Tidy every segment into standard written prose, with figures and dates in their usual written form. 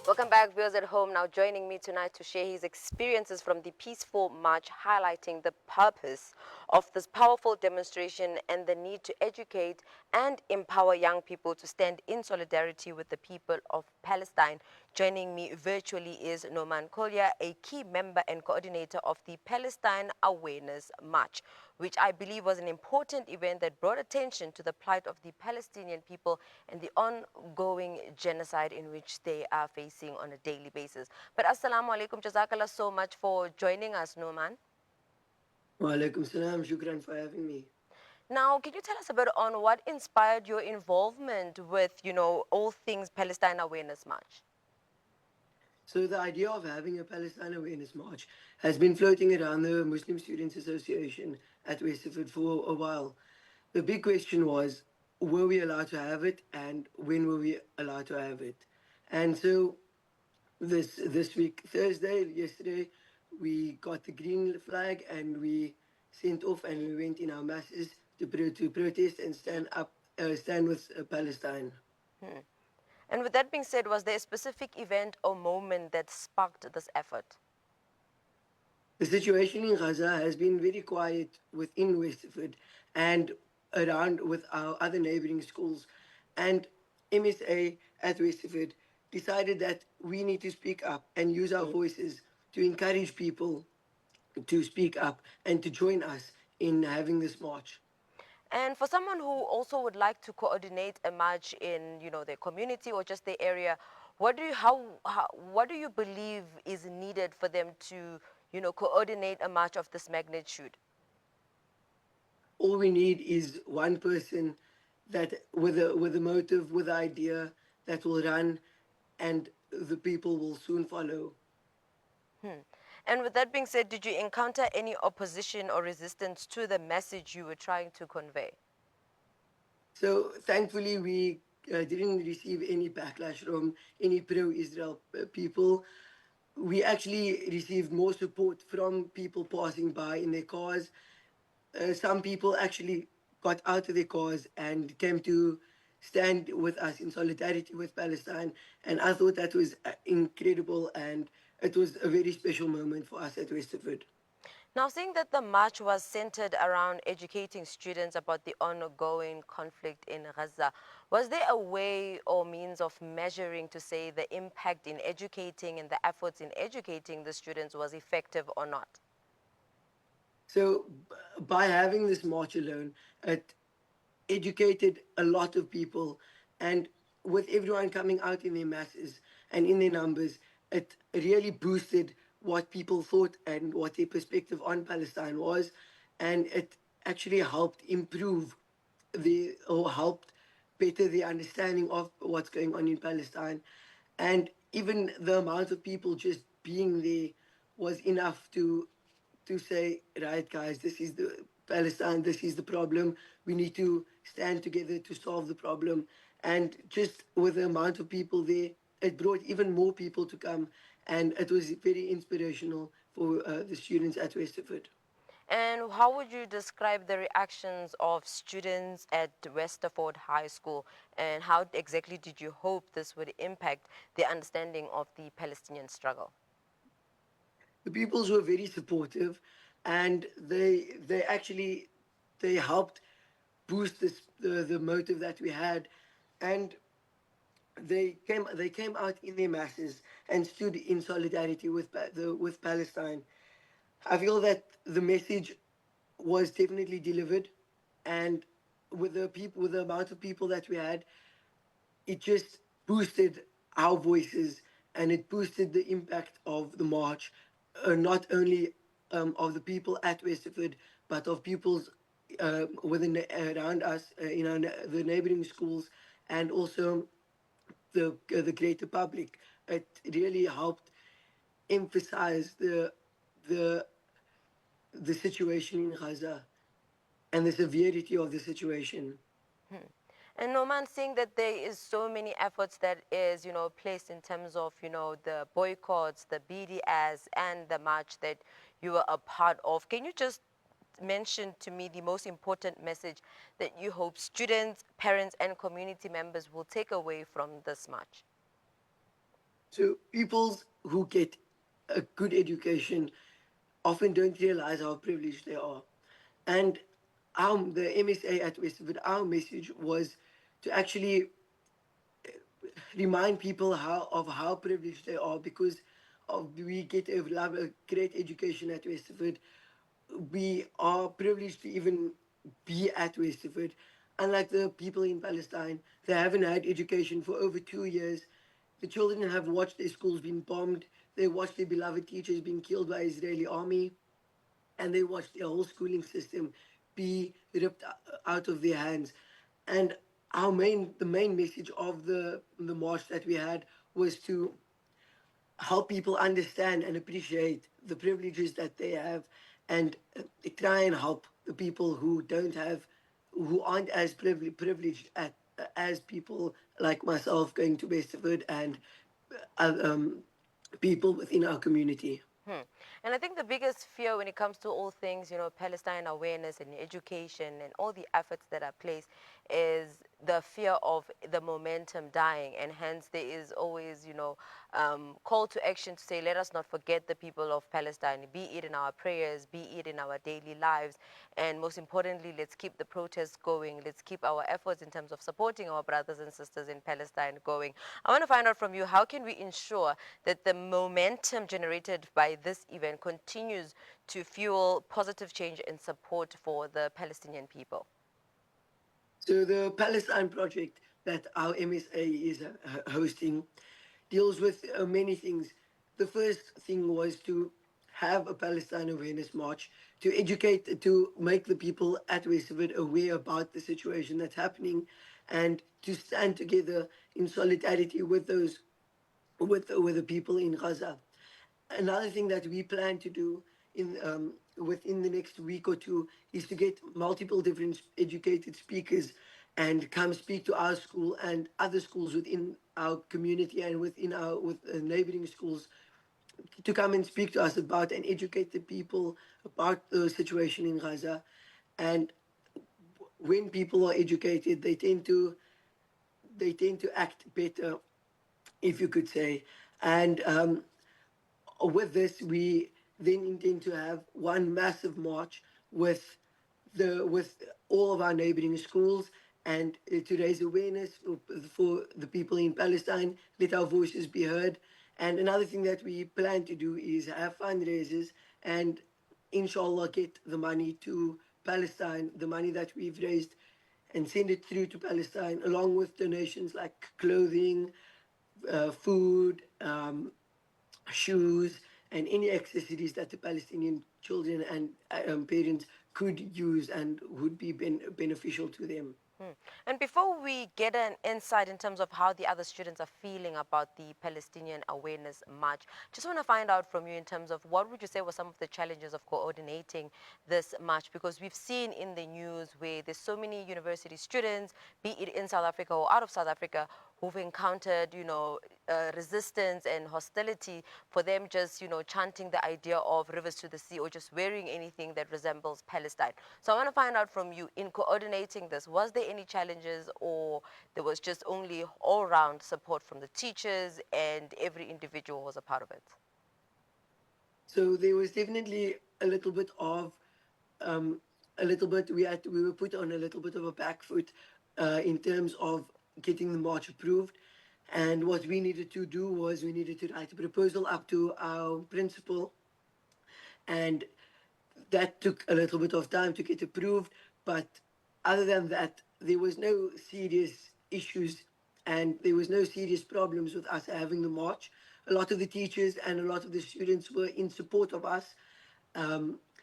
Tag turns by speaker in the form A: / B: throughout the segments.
A: Welcome back, viewers at home. Now joining me tonight to share his experiences from the peaceful march, highlighting the purpose of this powerful demonstration and the need to educate and empower young people to stand in solidarity with the people of Palestine. Joining me virtually is Numaan Collier, a key member and coordinator of the Palestine Awareness March, which I believe was an important event that brought attention to the plight of the Palestinian people and the ongoing genocide in which they are facing on a daily basis. But assalamu alaikum, jazakallah so much for joining us, Numaan.
B: Wa alaikum salam, shukran for having me.
A: Now, can you tell us a bit on what inspired your involvement with, all things Palestine Awareness March?
B: So the idea of having a Palestine Awareness March has been floating around the Muslim Students Association at Westerford for a while. The big question was, were we allowed to have it and when were we allowed to have it? And so this week, Thursday, yesterday, we got the green flag and we sent off and we went in our masses to protest and stand with Palestine.
A: Hmm. And with that being said, was there a specific event or moment that sparked this effort?
B: The situation in Gaza has been very quiet within Westerford and around with our other neighboring schools. And MSA at Westerford decided that we need to speak up and use our voices to encourage people to speak up and to join us in having this march.
A: And for someone who also would like to coordinate a march in, their community or just their area, what do you believe is needed for them to, coordinate a march of this magnitude?
B: All we need is one person that with a motive, with an idea that will run and the people will soon follow.
A: Hmm. And with that being said, did you encounter any opposition or resistance to the message you were trying to convey?
B: So thankfully, we didn't receive any backlash from any pro-Israel people. We actually received more support from people passing by in their cars. Some people actually got out of their cars and came to stand with us in solidarity with Palestine. And I thought that was incredible and it was a very special moment for us at Westerford.
A: Now, seeing that the march was centered around educating students about the ongoing conflict in Gaza, was there a way or means of measuring to say the impact in educating and the efforts in educating the students was effective or not?
B: So by having this march alone, it educated a lot of people, and with everyone coming out in their masses and in their numbers, it really boosted what people thought and what their perspective on Palestine was, and it actually helped improve the or helped better the understanding of what's going on in Palestine, and even the amount of people just being there was enough to say, right, guys, this is the Palestine, this is the problem. We need to stand together to solve the problem. And just with the amount of people there, it brought even more people to come. And it was very inspirational for the students at Westerford.
A: And how would you describe the reactions of students at Westerford High School, and how exactly did you hope this would impact the understanding of the Palestinian struggle?
B: The pupils were very supportive, and they actually they helped boost the motive that we had, and they came out in their masses and stood in solidarity with with Palestine. I feel that the message was definitely delivered, and with the amount of people that we had, it just boosted our voices and it boosted the impact of the march, not only of the people at Westerford, but of people's within around us, the neighboring schools, and also the greater public. It really helped emphasize the the situation in Gaza and the severity of the situation.
A: Hmm. And Norman, seeing that there is so many efforts that is, placed in terms of, the boycotts, the BDS, and the march that you were a part of, can you just mention to me the most important message that you hope students, parents, and community members will take away from this march?
B: So people who get a good education often don't realize how privileged they are. And the MSA at Westwood, our message was to actually remind people how privileged they are because we get a great education at Westwood. We are privileged to even be at Westwood. Unlike the people in Palestine, they haven't had education for over 2 years. The children have watched their schools being bombed. They watched their beloved teachers being killed by Israeli army, and they watched their whole schooling system be ripped out of their hands. And the main message of the march that we had was to help people understand and appreciate the privileges that they have, and try and help the people who don't have, who aren't as privileged as people like myself going to Westerford, and people within our community.
A: Hmm. And I think the biggest fear when it comes to all things, Palestine awareness and education and all the efforts that are placed is the fear of the momentum dying. And hence there is always, call to action to say, let us not forget the people of Palestine, be it in our prayers, be it in our daily lives. And most importantly, let's keep the protests going. Let's keep our efforts in terms of supporting our brothers and sisters in Palestine going. I want to find out from you, how can we ensure that the momentum generated by this event continues to fuel positive change and support for the Palestinian people?
B: So the Palestine project that our MSA is hosting deals with many things. The first thing was to have a Palestine Awareness March to educate, to make the people at Westwood aware about the situation that's happening, and to stand together in solidarity with those, with the people in Gaza. Another thing that we plan to do within the next week or two is to get multiple different educated speakers and come speak to our school and other schools within our community and within our with neighboring schools, to come and speak to us about and educate the people about the situation in Gaza. And when people are educated, they tend to act better, if you could say. And with this, we then intend to have one massive march with with all of our neighboring schools, and to raise awareness for the people in Palestine, let our voices be heard. And another thing that we plan to do is have fundraisers and inshallah get the money to Palestine, the money that we've raised, and send it through to Palestine, along with donations like clothing, food, shoes, and any accessories that the Palestinian children and parents could use and would be beneficial to them.
A: Hmm. And before we get an insight in terms of how the other students are feeling about the Palestinian Awareness March, just want to find out from you in terms of what would you say were some of the challenges of coordinating this march? Because we've seen in the news where there's so many university students, be it in South Africa or out of South Africa, who've encountered, resistance and hostility for them just, chanting the idea of rivers to the sea or just wearing anything that resembles Palestine. So I want to find out from you, in coordinating this, was there any challenges, or there was just only all-round support from the teachers and every individual was a part of it?
B: So there was definitely a little bit of we were put on a little bit of a back foot in terms of getting the march approved. And what we needed to do was we needed to write a proposal up to our principal, and that took a little bit of time to get approved. But other than that, there was no serious issues and there was no serious problems with us having the march. A lot of the teachers and a lot of the students were in support of us.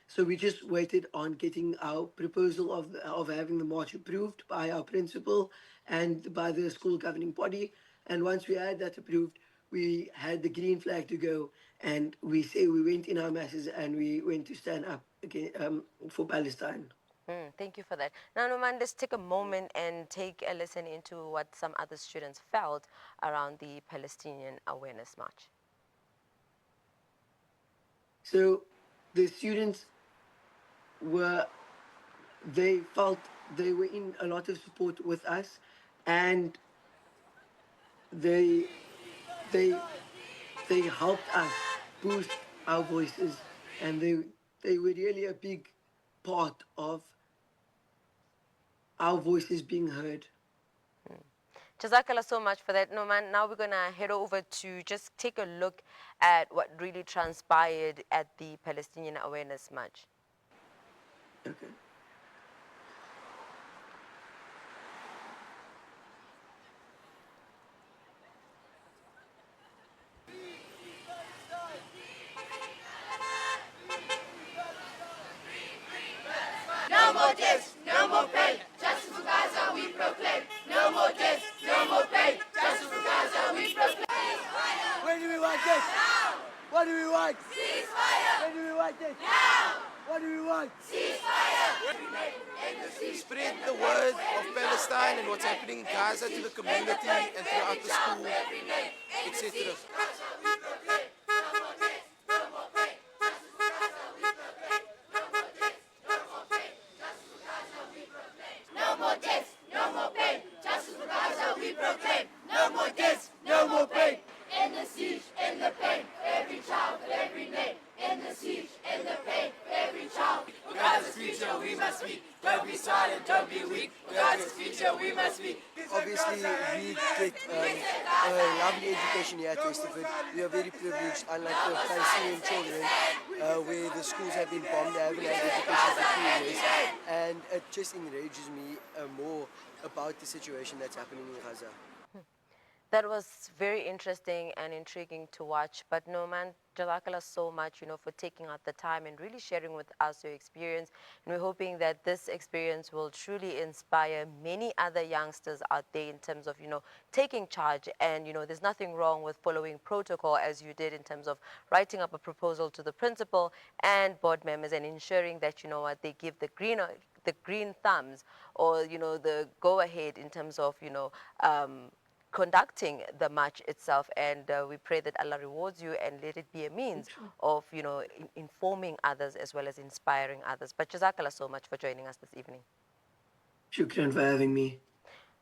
B: So we just waited on getting our proposal of having the march approved by our principal and by the school governing body. And once we had that approved, we had the green flag to go, and we went in our masses and we went to stand up again for Palestine.
A: Thank you for that. Now, Numaan, let's take a moment and take a listen into what some other students felt around the Palestinian Awareness March.
B: So the students were they felt they were in a lot of support with us, and they they they helped us boost our voices, and they were really a big part of our voices being heard.
A: Jazakallah so much for that, Numaan. Now we're going to head over to just take a look at what really transpired at the Palestinian Awareness March.
B: Okay.
C: No more deaths, no more pain. Justice for Gaza we proclaim. No more deaths, no more pain. Justice for Gaza we proclaim.
D: When do we want this?
C: Now.
D: What do we want?
C: Ceasefire.
D: When do we want this?
C: Now.
D: What do we want?
C: Ceasefire.
E: Spread the word of Palestine and what's happening in Gaza to the community and throughout the school, etc.
C: No more deaths, no more pain. Justice for Gaza we proclaim. No more deaths, no more pain. In the siege, in the pain, every child, every name. In the siege, in the pain, every child. For Gaza's future we must speak. Don't be silent, don't be weak. For Gaza's future we must speak.
D: Obviously, we get a lovely education here at Westerford. We are very privileged, unlike the Palestinian children, where the schools have been bombed. They haven't had education for 2 years. And it just enrages me more about the situation that's happening in Gaza.
A: That was very interesting and intriguing to watch. But Numaan, Jazakallah so much, for taking out the time and really sharing with us your experience. And we're hoping that this experience will truly inspire many other youngsters out there in terms of, taking charge. And, there's nothing wrong with following protocol as you did in terms of writing up a proposal to the principal and board members and ensuring that, they give the green thumbs or, the go ahead in terms of, conducting the march itself, and we pray that Allah rewards you and let it be a means of informing others as well as inspiring others. But Jazakallah so much for joining us this evening.
B: Shukran for having me.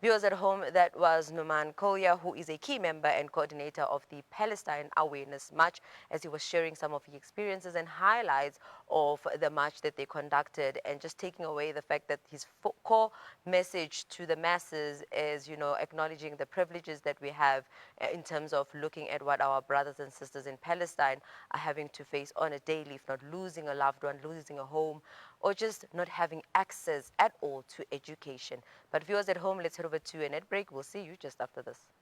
A: Viewers at home, that was Numaan Collier, who is a key member and coordinator of the Palestine Awareness March, as he was sharing some of the experiences and highlights of the march that they conducted, and just taking away the fact that his core message to the masses is, acknowledging the privileges that we have in terms of looking at what our brothers and sisters in Palestine are having to face on a daily, if not losing a loved one, losing a home, or just not having access at all to education. But viewers at home, let's head over to a net break. We'll see you just after this.